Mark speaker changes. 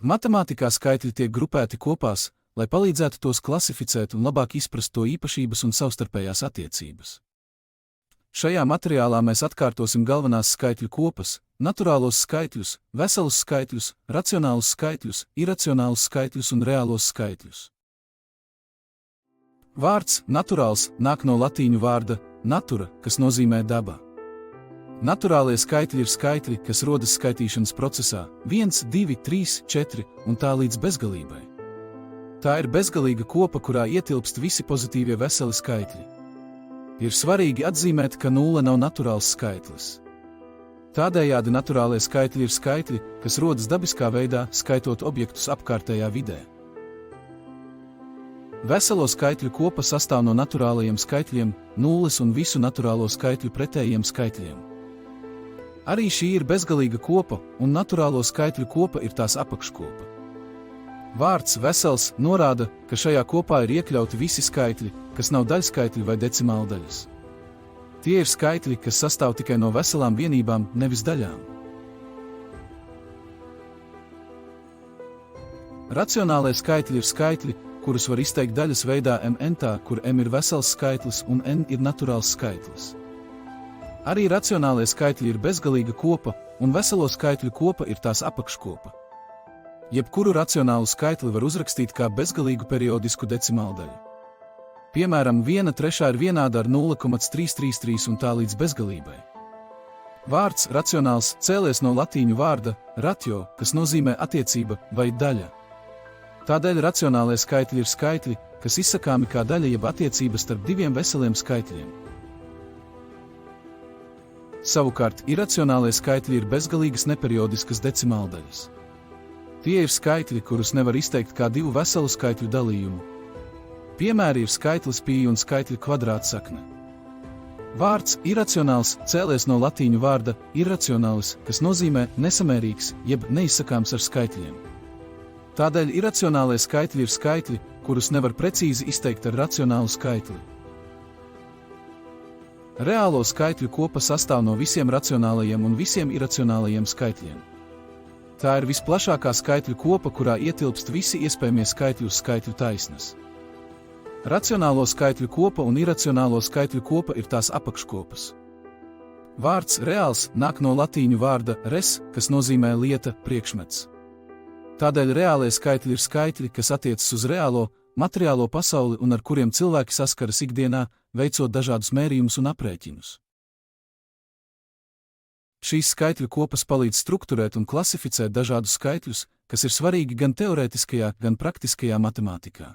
Speaker 1: Matemātikā skaitļi tiek grupēti kopās, lai palīdzētu tos klasificēt un labāk izprast to īpašības un savstarpējās attiecības. Šajā materiālā mēs atkārtosim galvenās skaitļu kopas, naturālos skaitļus, veselus skaitļus, racionālus skaitļus, iracionālus skaitļus un reālos skaitļus. Vārds naturāls nāk no latīņu vārda natura, kas nozīmē daba. Naturālie skaitļi ir skaitļi, kas rodas skaitīšanas procesā 1, 2, 3, 4 un tā līdz bezgalībai. Tā ir bezgalīga kopa, kurā ietilpst visi pozitīvie veseli skaitļi. Ir svarīgi atzīmēt, ka nulle nav naturāls skaitlis. Tādējādi naturālie skaitļi ir skaitļi, kas rodas dabiskā veidā, skaitot objektus apkārtējā vidē. Veselo skaitļu kopa sastāv no naturālajiem skaitļiem, nulles un visu naturālo skaitļu pretējiem skaitļiem. Arī šī ir bezgalīga kopa, un naturālo skaitļu kopa ir tās apakškopa. Vārds vesels norāda, ka šajā kopā ir iekļauti visi skaitļi, kas nav daļskaitļi vai decimāldaļas. Tie ir skaitļi, kas sastāv tikai no veselām vienībām, nevis daļām. Racionālie skaitļi ir skaitļi, kurus var izteikt daļas veidā mn tā, kur m ir vesels skaitlis un n ir naturāls skaitlis. Arī racionālie skaitļi ir bezgalīga kopa, un veselo skaitļu kopa ir tās apakškopa. Jebkuru racionālu skaitli var uzrakstīt kā bezgalīgu periodisku decimāldaļu. Piemēram, 1/3 ir vienāda ar 0,333 un tā līdz bezgalībai. Vārds racionāls cēlies no latīņu vārda ratio, kas nozīmē attiecība vai daļa. Tādēļ racionālie skaitļi ir skaitļi, kas izsakāmi kā daļa jeb attiecības starp diviem veseliem skaitļiem. Savukārt, iracionālie skaitļi ir bezgalīgas neperiodiskas decimāldaļas. Tie ir skaitļi, kurus nevar izteikt kā divu veselu skaitļu dalījumu. Piemēri ir skaitlis pi un skaitļa kvadrātsakne. Vārds iracionāls cēlies no latīņu vārda irracionālis, kas nozīmē nesamērīgs, jeb neizsakāms ar skaitļiem. Tādēļ iracionālie skaitļi ir skaitļi, kurus nevar precīzi izteikt ar racionālu skaitli. Reālo skaitļu kopa sastāv no visiem racionālajiem un visiem iracionālajiem skaitļiem. Tā ir visplašākā skaitļu kopa, kurā ietilpst visi iespējamie skaitļi uz skaitļu taisnes. Racionālo skaitļu kopa un iracionālo skaitļu kopa ir tās apakškopas. Vārds reāls nāk no latīņu vārda res, kas nozīmē lieta, priekšmets. Tādēļ reālie skaitļi ir skaitļi, kas attiecas uz reālo, materiālo pasauli un ar kuriem cilvēki saskaras ikdienā, veicot dažādus mērījumus un aprēķinus. Šīs skaitļu kopas palīdz strukturēt un klasificēt dažādus skaitļus, kas ir svarīgi gan teorētiskajā, gan praktiskajā matemātikā.